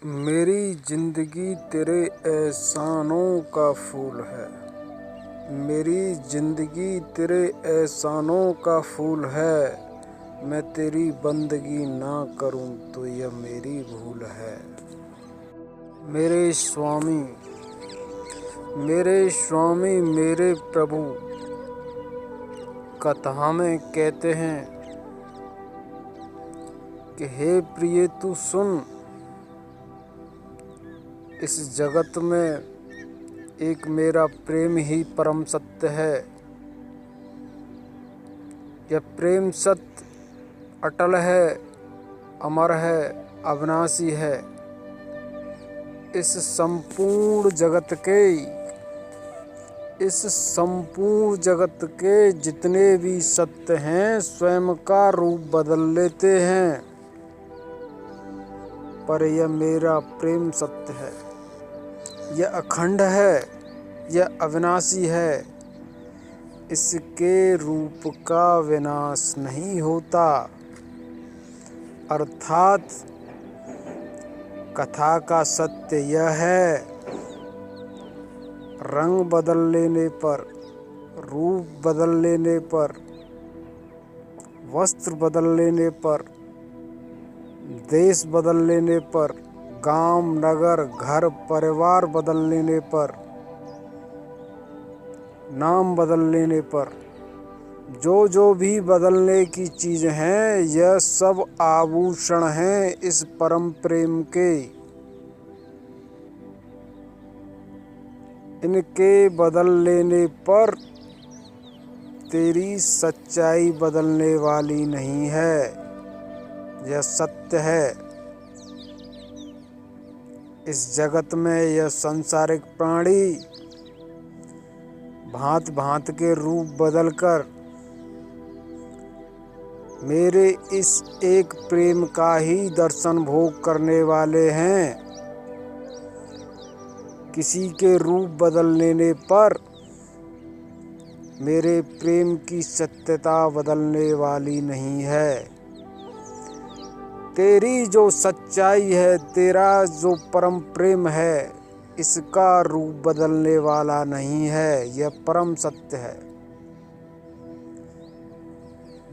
मेरी जिंदगी तेरे एहसानों का फूल है। मेरी जिंदगी तेरे एहसानों का फूल है। मैं तेरी बंदगी ना करूं तो यह मेरी भूल है। मेरे स्वामी मेरे प्रभु कथा में कहते हैं कि हे प्रिय तू सुन, इस जगत में एक मेरा प्रेम ही परम सत्य है। यह प्रेम सत्य अटल है, अमर है, अविनाशी है। इस संपूर्ण जगत के जितने भी सत्य हैं स्वयं का रूप बदल लेते हैं, पर यह मेरा प्रेम सत्य है। यह अखंड है, यह अविनाशी है। इसके रूप का विनाश नहीं होता। अर्थात कथा का सत्य यह है, रंग बदल लेने पर, रूप बदल लेने पर, वस्त्र बदल लेने पर, देश बदल लेने पर, गांव, नगर, घर, परिवार बदल लेने पर, नाम बदल लेने पर, जो भी बदलने की चीज हैं, यह सब आभूषण हैं इस परम प्रेम के। इनके बदल लेने पर तेरी सच्चाई बदलने वाली नहीं है। यह सत्य है। इस जगत में यह सांसारिक प्राणी भांत भांत के रूप बदलकर मेरे इस एक प्रेम का ही दर्शन भोग करने वाले हैं। किसी के रूप बदल लेने पर मेरे प्रेम की सत्यता बदलने वाली नहीं है। तेरी जो सच्चाई है, तेरा जो परम प्रेम है, इसका रूप बदलने वाला नहीं है। यह परम सत्य है।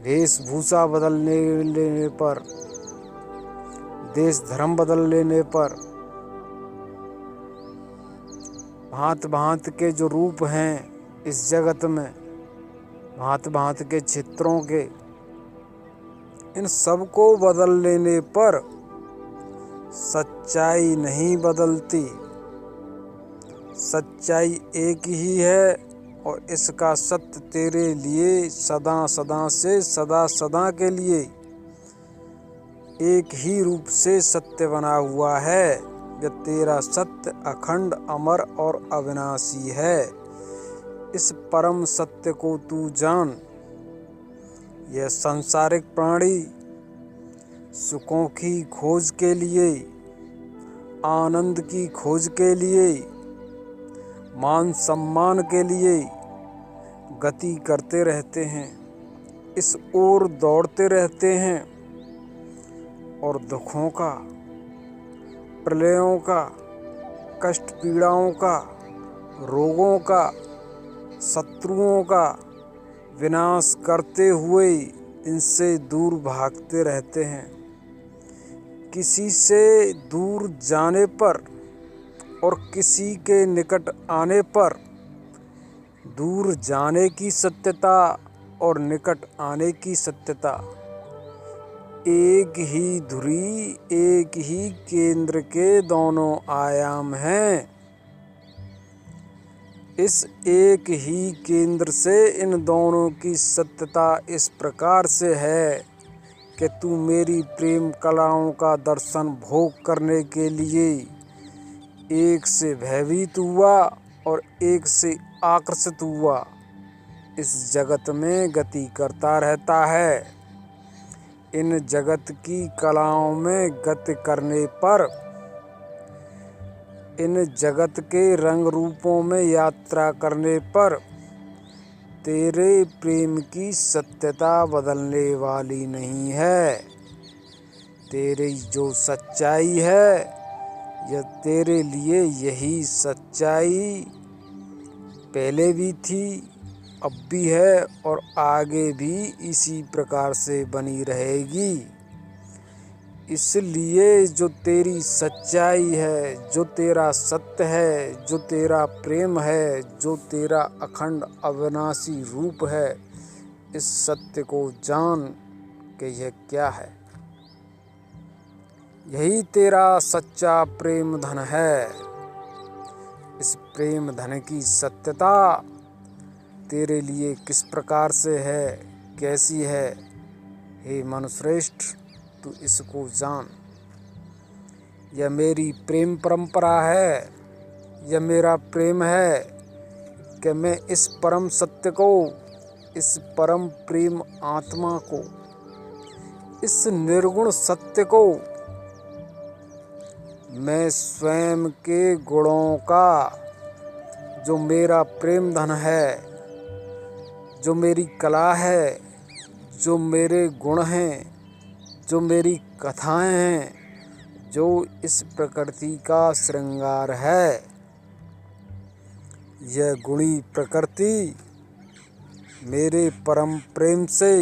वेशभूषा बदल लेने पर, देश धर्म बदल लेने पर, भांत भांत के जो रूप हैं इस जगत में, भांत भांत के चित्रों के, इन सबको बदल लेने पर सच्चाई नहीं बदलती। सच्चाई एक ही है और इसका सत्य तेरे लिए सदा सदा से सदा के लिए एक ही रूप से सत्य बना हुआ है। यह तेरा सत्य अखंड, अमर और अविनाशी है। इस परम सत्य को तू जान। यह सांसारिक प्राणी सुखों की खोज के लिए, आनंद की खोज के लिए, मान सम्मान के लिए गति करते रहते हैं, इस ओर दौड़ते रहते हैं और दुखों का, प्रलयों का, कष्ट पीड़ाओं का, रोगों का, शत्रुओं का विनाश करते हुए इनसे दूर भागते रहते हैं। किसी से दूर जाने पर और किसी के निकट आने पर दूर जाने की सत्यता और निकट आने की सत्यता एक ही धुरी, एक ही केंद्र के दोनों आयाम हैं। इस एक ही केंद्र से इन दोनों की सत्यता इस प्रकार से है कि तू मेरी प्रेम कलाओं का दर्शन भोग करने के लिए एक से भयभीत हुआ और एक से आकर्षित हुआ इस जगत में गति करता रहता है। इन जगत की कलाओं में गति करने पर, इन जगत के रंग रूपों में यात्रा करने पर तेरे प्रेम की सत्यता बदलने वाली नहीं है। तेरी जो सच्चाई है यह तेरे लिए यही सच्चाई पहले भी थी, अब भी है और आगे भी इसी प्रकार से बनी रहेगी। इसलिए जो तेरी सच्चाई है, जो तेरा सत्य है, जो तेरा प्रेम है, जो तेरा अखंड अविनाशी रूप है, इस सत्य को जान कि यह क्या है। यही तेरा सच्चा प्रेम धन है। इस प्रेम धन की सत्यता तेरे लिए किस प्रकार से है, कैसी है, हे मनुश्रेष्ठ, तू इसको जान। यह मेरी प्रेम परंपरा है, यह मेरा प्रेम है कि मैं इस परम सत्य को, इस परम प्रेम आत्मा को, इस निर्गुण सत्य को मैं स्वयं के गुणों का, जो मेरा प्रेम धन है, जो मेरी कला है, जो मेरे गुण हैं, जो मेरी कथाएं हैं, जो इस प्रकृति का श्रृंगार है, यह गुणी प्रकृति मेरे परम प्रेम से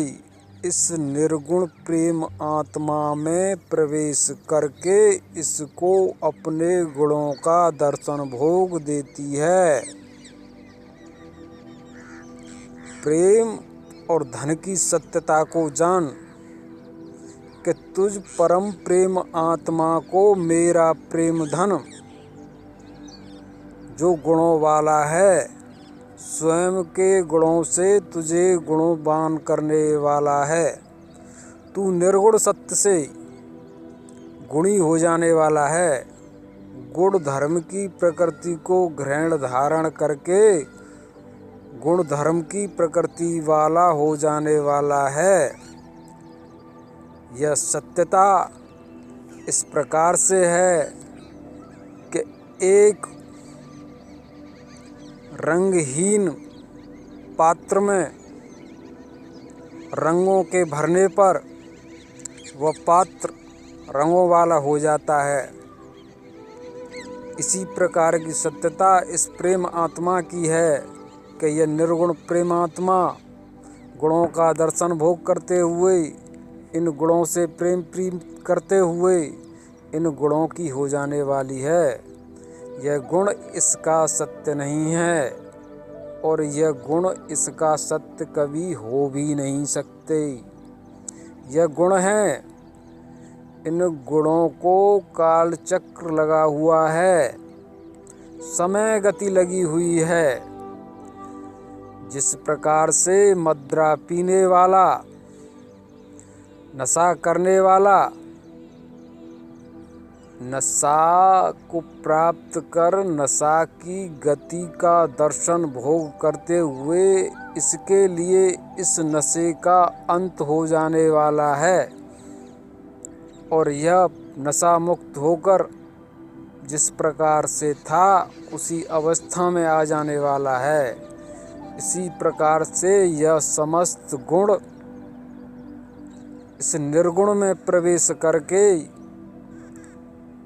इस निर्गुण प्रेम आत्मा में प्रवेश करके इसको अपने गुणों का दर्शन भोग देती है। प्रेम और धन की सत्यता को जान कि तुझ परम प्रेम आत्मा को मेरा प्रेम धन, जो गुणों वाला है, स्वयं के गुणों से तुझे गुणवान करने वाला है। तू निर्गुण सत्य से गुणी हो जाने वाला है। गुण धर्म की प्रकृति को ग्रहण धारण करके गुण धर्म की प्रकृति वाला हो जाने वाला है। यह सत्यता इस प्रकार से है कि एक रंगहीन पात्र में रंगों के भरने पर वह पात्र रंगों वाला हो जाता है। इसी प्रकार की सत्यता इस प्रेम आत्मा की है कि यह निर्गुण प्रेम आत्मा गुणों का दर्शन भोग करते हुए, इन गुणों से प्रेम करते हुए इन गुणों की हो जाने वाली है। यह गुण इसका सत्य नहीं है और यह गुण इसका सत्य कभी हो भी नहीं सकते। यह गुण है, इन गुणों को काल चक्र लगा हुआ है, समय गति लगी हुई है। जिस प्रकार से मदिरा पीने वाला, नशा करने वाला नशा को प्राप्त कर नशा की गति का दर्शन भोग करते हुए इसके लिए इस नशे का अंत हो जाने वाला है और यह नशा मुक्त होकर जिस प्रकार से था उसी अवस्था में आ जाने वाला है। इसी प्रकार से यह समस्त गुण इस निर्गुण में प्रवेश करके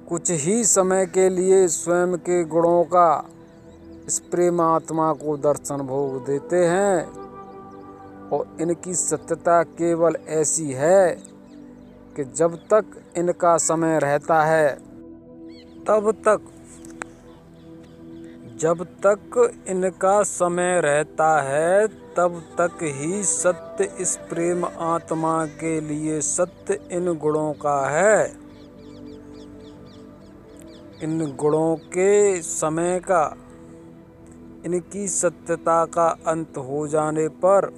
कुछ ही समय के लिए स्वयं के गुणों का इस प्रेम आत्मा को दर्शन भोग देते हैं और इनकी सत्यता केवल ऐसी है कि जब तक इनका समय रहता है जब तक इनका समय रहता है तब तक ही सत्य इस प्रेम आत्मा के लिए सत्य इन गुणों का है। इन गुणों के समय का, इनकी सत्यता का अंत हो जाने पर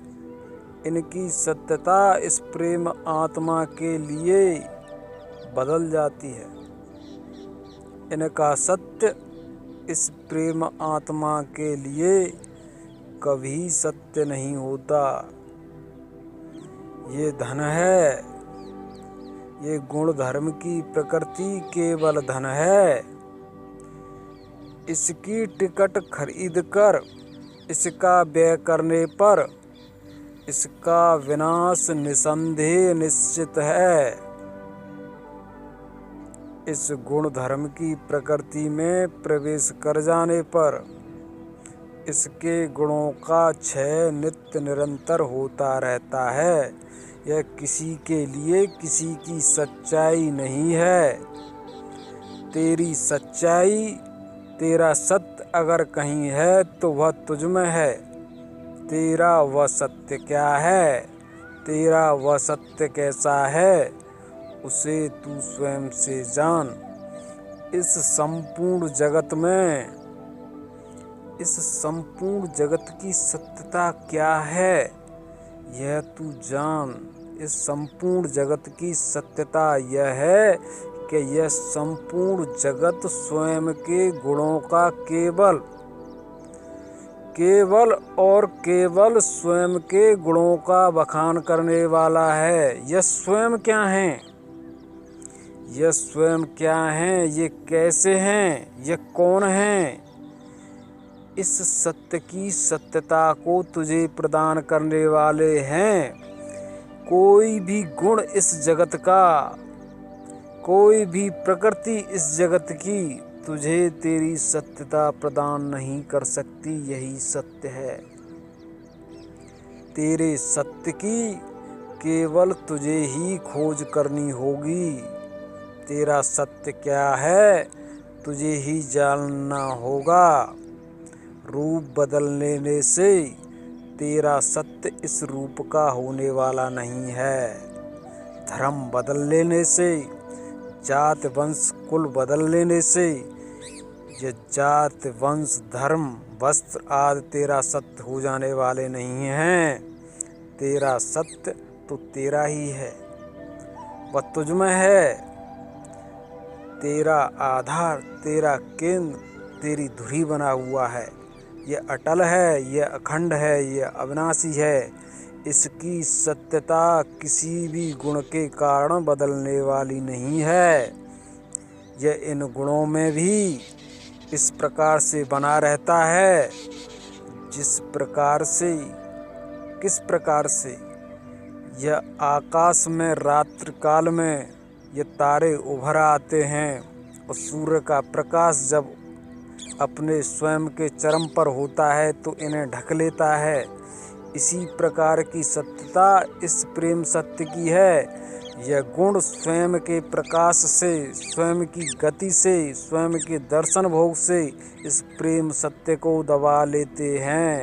इनकी सत्यता इस प्रेम आत्मा के लिए बदल जाती है। इनका सत्य इस प्रेम आत्मा के लिए कभी सत्य नहीं होता। ये धन है, ये गुण धर्म की प्रकृति केवल धन है। इसकी टिकट खरीद कर इसका व्यय करने पर इसका विनाश निसंदेह निश्चित है। इस गुण धर्म की प्रकृति में प्रवेश कर जाने पर इसके गुणों का क्षय नित्य निरंतर होता रहता है। यह किसी के लिए किसी की सच्चाई नहीं है। तेरी सच्चाई, तेरा सत्य अगर कहीं है तो वह तुझ में है। तेरा वह सत्य क्या है, तेरा वह सत्य कैसा है, उसे तू स्वयं से जान। इस संपूर्ण जगत की सत्यता क्या है, यह तू जान। इस संपूर्ण जगत की सत्यता यह है कि यह संपूर्ण जगत स्वयं के गुणों का केवल और केवल स्वयं के गुणों का बखान करने वाला है। यह स्वयं क्या है, यह स्वयं क्या हैं, ये कैसे हैं, यह कौन हैं, इस सत्य की सत्यता को तुझे प्रदान करने वाले हैं। कोई भी गुण इस जगत का, कोई भी प्रकृति इस जगत की तुझे तेरी सत्यता प्रदान नहीं कर सकती। यही सत्य है। तेरे सत्य की केवल तुझे ही खोज करनी होगी। तेरा सत्य क्या है, तुझे ही जानना होगा। रूप बदल लेने से तेरा सत्य इस रूप का होने वाला नहीं है। धर्म बदल लेने से, जात वंश कुल बदल लेने से ये जात वंश धर्म वस्त्र आदि तेरा सत्य हो जाने वाले नहीं हैं। तेरा सत्य तो तेरा ही है, वह तुझ में है। तेरा आधार, तेरा केंद्र, तेरी धुरी बना हुआ है। यह अटल है, यह अखंड है, यह अविनाशी है। इसकी सत्यता किसी भी गुण के कारण बदलने वाली नहीं है। यह इन गुणों में भी इस प्रकार से बना रहता है किस प्रकार से यह आकाश में रात्रि काल में ये तारे उभर आते हैं और सूर्य का प्रकाश जब अपने स्वयं के चरम पर होता है तो इन्हें ढक लेता है। इसी प्रकार की सत्यता इस प्रेम सत्य की है। यह गुण स्वयं के प्रकाश से, स्वयं की गति से, स्वयं के दर्शन भोग से इस प्रेम सत्य को दबा लेते हैं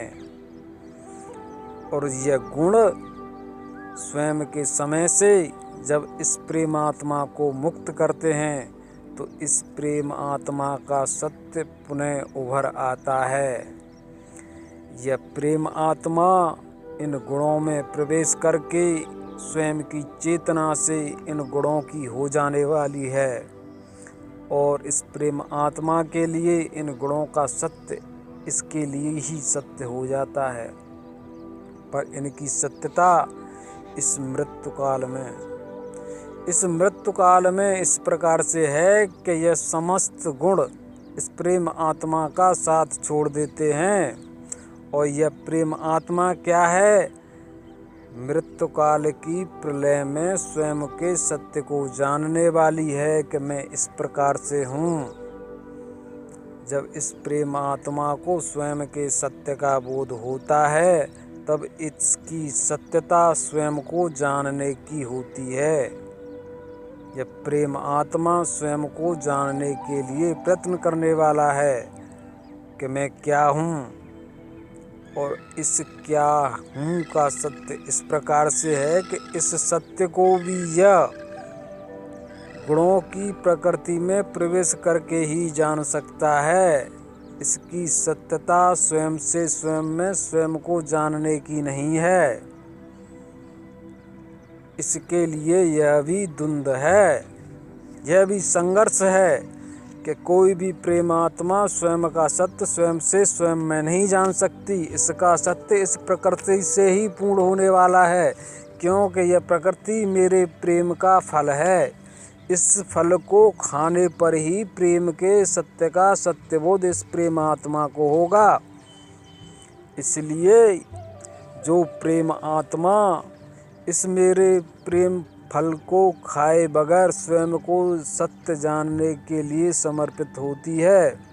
और यह गुण स्वयं के समय से जब इस प्रेम आत्मा को मुक्त करते हैं तो इस प्रेम आत्मा का सत्य पुनः उभर आता है। यह प्रेम आत्मा इन गुणों में प्रवेश करके स्वयं की चेतना से इन गुणों की हो जाने वाली है और इस प्रेम आत्मा के लिए इन गुणों का सत्य इसके लिए ही सत्य हो जाता है। पर इनकी सत्यता इस मृत्यु काल में इस प्रकार से है कि यह समस्त गुण इस प्रेम आत्मा का साथ छोड़ देते हैं। और यह प्रेम आत्मा क्या है, मृत्यु काल की प्रलय में स्वयं के सत्य को जानने वाली है कि मैं इस प्रकार से हूँ। जब इस प्रेम आत्मा को स्वयं के सत्य का बोध होता है तब इसकी सत्यता स्वयं को जानने की होती है। यह प्रेम आत्मा स्वयं को जानने के लिए प्रयत्न करने वाला है कि मैं क्या हूँ और इस क्या हूँ का सत्य इस प्रकार से है कि इस सत्य को भी यह गुणों की प्रकृति में प्रवेश करके ही जान सकता है। इसकी सत्यता स्वयं से स्वयं में स्वयं को जानने की नहीं है। इसके लिए यह भी द्वंद्व है, यह भी संघर्ष है कि कोई भी प्रेमात्मा स्वयं का सत्य स्वयं से स्वयं में नहीं जान सकती। इसका सत्य इस प्रकृति से ही पूर्ण होने वाला है, क्योंकि यह प्रकृति मेरे प्रेम का फल है। इस फल को खाने पर ही प्रेम के सत्य का सत्यबोध इस प्रेमात्मा को होगा। इसलिए जो प्रेम आत्मा इस मेरे प्रेम फल को खाए बगैर स्वयं को सत्य जानने के लिए समर्पित होती है,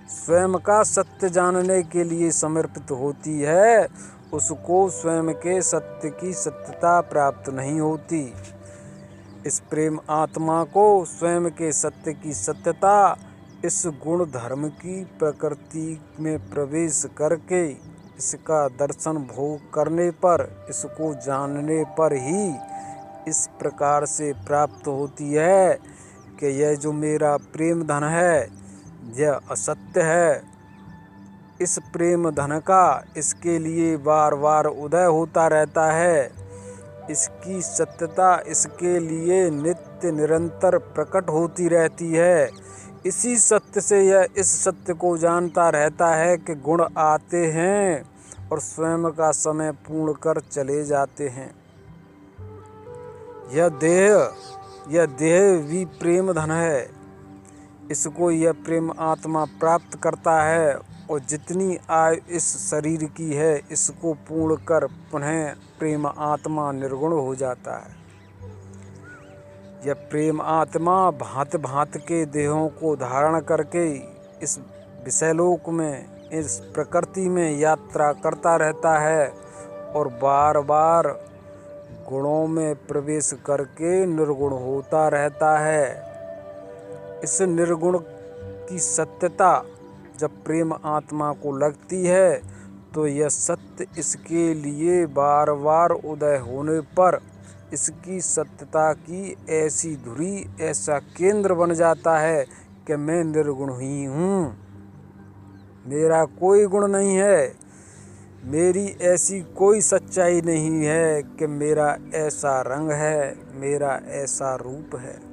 स्वयं का सत्य जानने के लिए समर्पित होती है, उसको स्वयं के सत्य की सत्यता प्राप्त नहीं होती। इस प्रेम आत्मा को स्वयं के सत्य की सत्यता इस गुण धर्म की प्रकृति में प्रवेश करके इसका दर्शन भोग करने पर, इसको जानने पर ही इस प्रकार से प्राप्त होती है कि यह जो मेरा प्रेम धन है यह असत्य है। इस प्रेम धन का इसके लिए बार बार उदय होता रहता है, इसकी सत्यता इसके लिए नित्य निरंतर प्रकट होती रहती है। इसी सत्य से यह इस सत्य को जानता रहता है कि गुण आते हैं और स्वयं का समय पूर्ण कर चले जाते हैं। यह देह भी प्रेम धन है, इसको यह प्रेम आत्मा प्राप्त करता है और जितनी आयु इस शरीर की है इसको पूर्ण कर पुनः प्रेम आत्मा निर्गुण हो जाता है। यह प्रेम आत्मा भांति भांति के देहों को धारण करके इस विषयलोक में, इस प्रकृति में यात्रा करता रहता है और बार बार गुणों में प्रवेश करके निर्गुण होता रहता है। इस निर्गुण की सत्यता जब प्रेम आत्मा को लगती है तो यह सत्य इसके लिए बार बार उदय होने पर इसकी सत्यता की ऐसी धुरी, ऐसा केंद्र बन जाता है कि मैं निर्गुण ही हूँ, मेरा कोई गुण नहीं है, मेरी ऐसी कोई सच्चाई नहीं है कि मेरा ऐसा रंग है, मेरा ऐसा रूप है,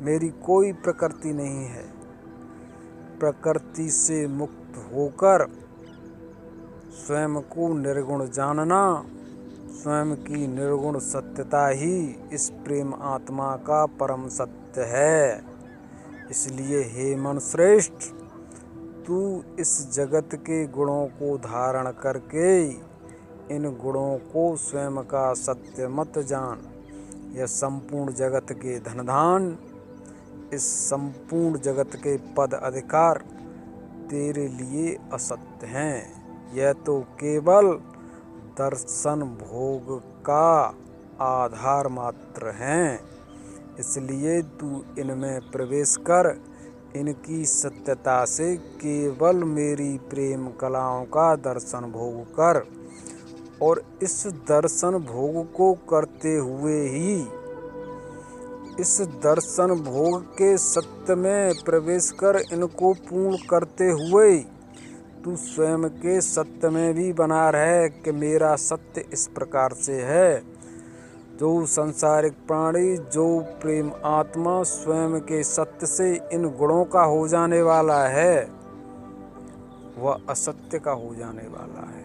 मेरी कोई प्रकृति नहीं है। प्रकृति से मुक्त होकर स्वयं को निर्गुण जानना, स्वयं की निर्गुण सत्यता ही इस प्रेम आत्मा का परम सत्य है। इसलिए हे मनुश्रेष्ठ, तू इस जगत के गुणों को धारण करके इन गुणों को स्वयं का सत्य मत जान। यह संपूर्ण जगत के धनधान, इस संपूर्ण जगत के पद अधिकार तेरे लिए असत्य हैं। यह तो केवल दर्शन भोग का आधार मात्र हैं। इसलिए तू इनमें प्रवेश कर, इनकी सत्यता से केवल मेरी प्रेम कलाओं का दर्शन भोग कर और इस दर्शन भोग को करते हुए ही, इस दर्शन भोग के सत्य में प्रवेश कर इनको पूर्ण करते हुए तू स्वयं के सत्य में भी बना रहे कि मेरा सत्य इस प्रकार से है। जो संसारिक प्राणी, जो प्रेम आत्मा स्वयं के सत्य से इन गुणों का हो जाने वाला है वह असत्य का हो जाने वाला है।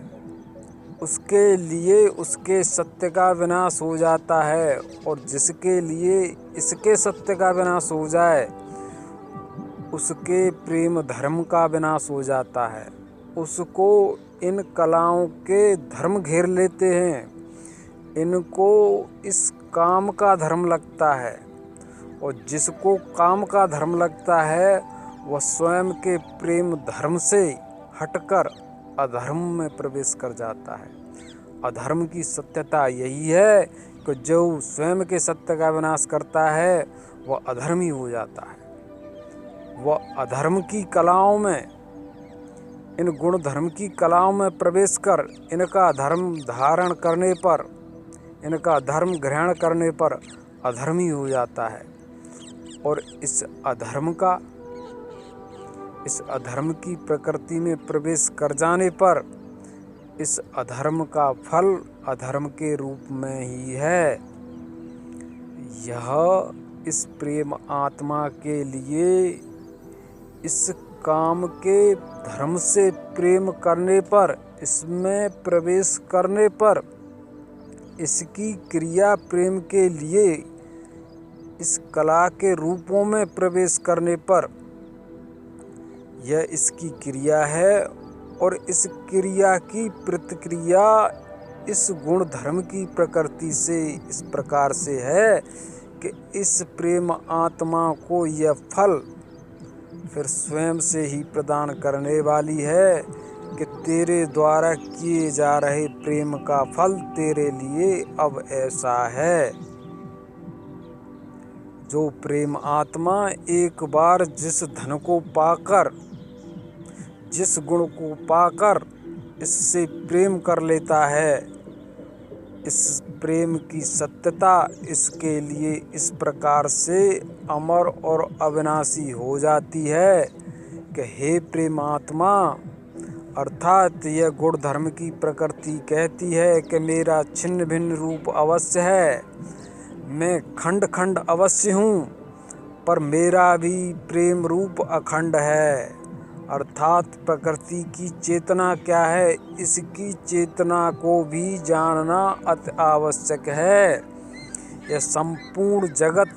उसके लिए उसके सत्य का विनाश हो जाता है और जिसके लिए इसके सत्य का विनाश हो जाए उसके प्रेम धर्म का विनाश हो जाता है। उसको इन कलाओं के धर्म घेर लेते हैं, इनको इस काम का धर्म लगता है और जिसको काम का धर्म लगता है वह स्वयं के प्रेम धर्म से हटकर अधर्म में प्रवेश कर जाता है। अधर्म की सत्यता यही है कि जो स्वयं के सत्य का विनाश करता है वह अधर्मी हो जाता है। वह अधर्म की कलाओं में, इन गुण धर्म की कलाओं में प्रवेश कर इनका धर्म धारण करने पर, इनका धर्म ग्रहण करने पर अधर्मी हो जाता है और इस अधर्म की प्रकृति में प्रवेश कर जाने पर इस अधर्म का फल अधर्म के रूप में ही है। यह इस प्रेम आत्मा के लिए इस काम के धर्म से प्रेम करने पर, इसमें प्रवेश करने पर, इसकी क्रिया प्रेम के लिए इस कला के रूपों में प्रवेश करने पर यह इसकी क्रिया है और इस क्रिया की प्रतिक्रिया इस गुण धर्म की प्रकृति से इस प्रकार से है कि इस प्रेम आत्मा को यह फल फिर स्वयं से ही प्रदान करने वाली है कि तेरे द्वारा किए जा रहे प्रेम का फल तेरे लिए अब ऐसा है। जो प्रेम आत्मा एक बार जिस धन को पाकर, जिस गुण को पाकर इससे प्रेम कर लेता है, इस प्रेम की सत्यता इसके लिए इस प्रकार से अमर और अविनाशी हो जाती है कि हे प्रेम आत्मा, अर्थात यह गुण धर्म की प्रकृति कहती है कि मेरा छिन्न भिन्न रूप अवश्य है, मैं खंड खंड अवश्य हूँ, पर मेरा भी प्रेम रूप अखंड है। अर्थात प्रकृति की चेतना क्या है, इसकी चेतना को भी जानना अति आवश्यक है। यह संपूर्ण जगत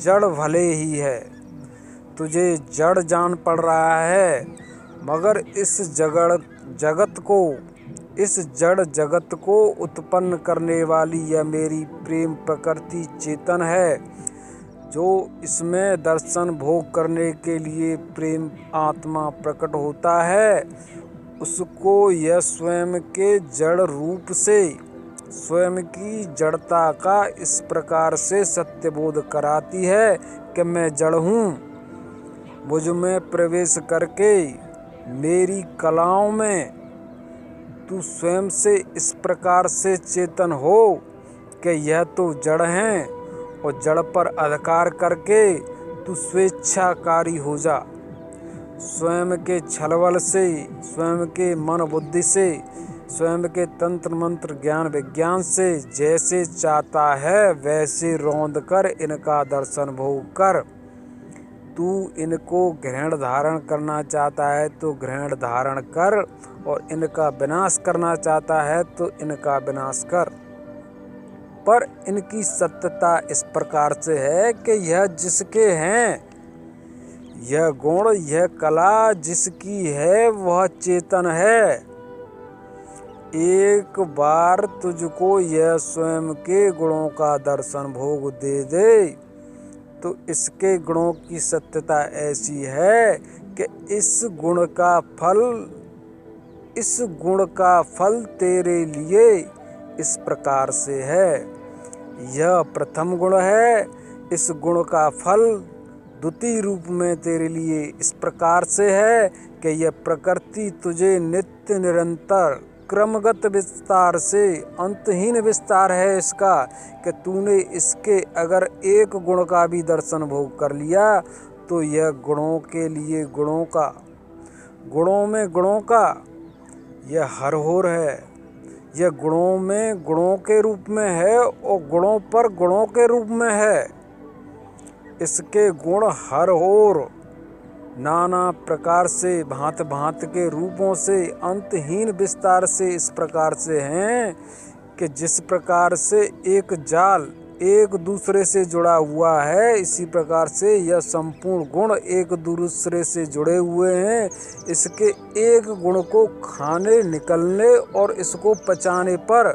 जड़ भले ही है, तुझे जड़ जान पड़ रहा है, मगर इस जड़ जगत को उत्पन्न करने वाली यह मेरी प्रेम प्रकृति चेतन है, जो इसमें दर्शन भोग करने के लिए प्रेम आत्मा प्रकट होता है, उसको यह स्वयं के जड़ रूप से स्वयं की जड़ता का इस प्रकार से सत्यबोध कराती है कि मैं जड़ हूँ। मुझ में प्रवेश करके मेरी कलाओं में तू स्वयं से इस प्रकार से चेतन हो कि यह तो जड़ हैं, और जड़ पर अधिकार करके तू स्वेच्छाकारी हो जा। स्वयं के छलबल से, स्वयं के मन बुद्धि से, स्वयं के तंत्र मंत्र ज्ञान विज्ञान से जैसे चाहता है वैसे रौंद कर इनका दर्शन भोग कर। तू इनको ग्रहण धारण करना चाहता है तो ग्रहण धारण कर, और इनका विनाश करना चाहता है तो इनका विनाश कर। पर इनकी सत्यता इस प्रकार से है कि यह जिसके हैं, यह गुण यह कला जिसकी है वह चेतन है। एक बार तुझको यह स्वयं के गुणों का दर्शन भोग दे दे तो इसके गुणों की सत्यता ऐसी है कि इस गुण का फल तेरे लिए इस प्रकार से है। यह प्रथम गुण है, इस गुण का फल द्वितीय रूप में तेरे लिए इस प्रकार से है कि यह प्रकृति तुझे नित्य निरंतर क्रमगत विस्तार से, अंतहीन विस्तार है इसका, कि तूने इसके अगर एक गुण का भी दर्शन भोग कर लिया तो यह गुणों के लिए गुणों में गुणों का यह हरहोर है। यह गुणों में गुणों के रूप में है और गुणों पर गुणों के रूप में है। इसके गुण हर ओर नाना प्रकार से भांत भांत के रूपों से अंतहीन विस्तार से इस प्रकार से हैं कि जिस प्रकार से एक जाल एक दूसरे से जुड़ा हुआ है, इसी प्रकार से यह संपूर्ण गुण एक दूसरे से जुड़े हुए हैं। इसके एक गुण को खाने निकलने और इसको पचाने पर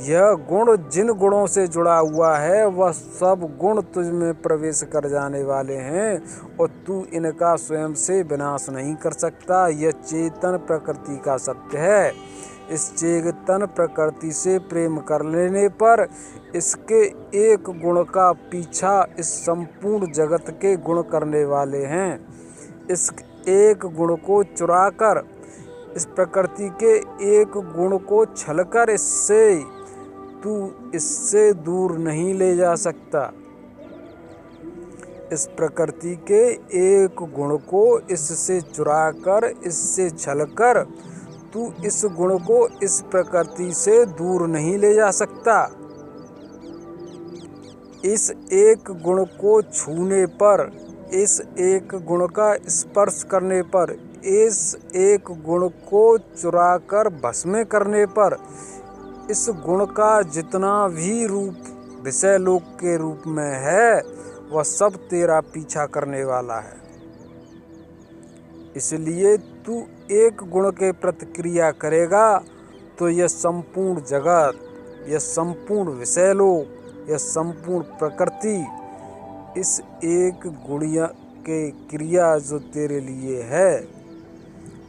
यह गुण जिन गुणों से जुड़ा हुआ है वह सब गुण तुझ में प्रवेश कर जाने वाले हैं, और तू इनका स्वयं से विनाश नहीं कर सकता। यह चेतन प्रकृति का सत्य है। इस चेतन प्रकृति से प्रेम कर लेने पर इसके एक गुण का पीछा इस संपूर्ण जगत के गुण करने वाले हैं। इस एक गुण को चुराकर, इस प्रकृति के एक गुण को छलकर तू इससे दूर नहीं ले जा सकता। इस प्रकृति के एक गुण को इससे चुराकर, इससे छलकर तू इस गुण को इस प्रकृति से दूर नहीं ले जा सकता। इस एक गुण को छूने पर, इस एक गुण का स्पर्श करने पर, इस एक गुण को चुराकर भस्म करने पर इस गुण का जितना भी रूप विषय लोक के रूप में है वह सब तेरा पीछा करने वाला है। इसलिए तू एक गुण के प्रतिक्रिया करेगा तो यह संपूर्ण जगत, यह संपूर्ण विषयलोक, यह संपूर्ण प्रकृति इस एक गुणिया के क्रिया जो तेरे लिए है,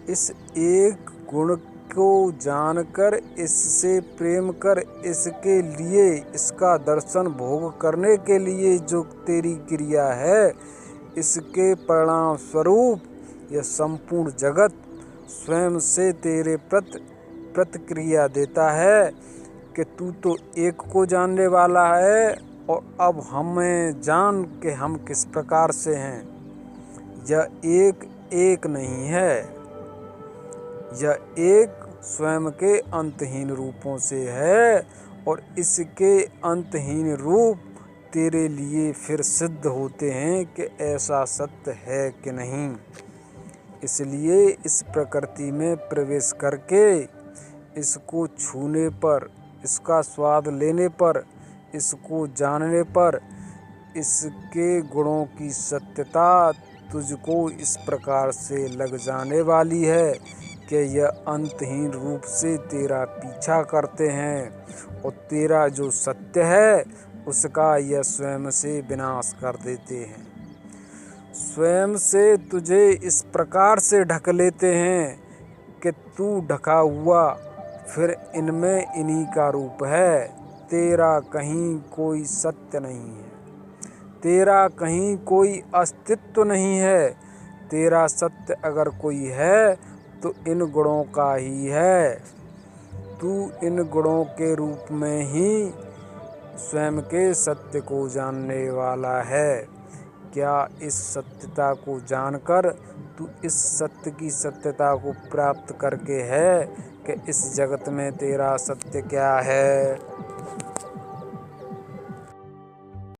इस एक गुण को जानकर इससे प्रेम कर, इसके लिए इसका दर्शन भोग करने के लिए जो तेरी क्रिया है, इसके परिणाम स्वरूप यह संपूर्ण जगत स्वयं से तेरे प्रति प्रतिक्रिया देता है कि तू तो एक को जानने वाला है और अब हमें जान कि हम किस प्रकार से हैं। यह एक नहीं है, यह एक स्वयं के अंतहीन रूपों से है और इसके अंतहीन रूप तेरे लिए फिर सिद्ध होते हैं कि ऐसा सत्य है कि नहीं। इसलिए इस प्रकृति में प्रवेश करके इसको छूने पर, इसका स्वाद लेने पर, इसको जानने पर इसके गुणों की सत्यता तुझको इस प्रकार से लग जाने वाली है कि यह अंतहीन रूप से तेरा पीछा करते हैं और तेरा जो सत्य है उसका यह स्वयं से विनाश कर देते हैं। स्वयं से तुझे इस प्रकार से ढक लेते हैं कि तू ढका हुआ फिर इनमें इन्हीं का रूप है। तेरा कहीं कोई सत्य नहीं है, तेरा कहीं कोई अस्तित्व नहीं है। तेरा सत्य अगर कोई है तो इन गुणों का ही है। तू इन गुणों के रूप में ही स्वयं के सत्य को जानने वाला है। क्या इस सत्यता को जानकर तू इस सत्य की सत्यता को प्राप्त करके है कि इस जगत में तेरा सत्य क्या है?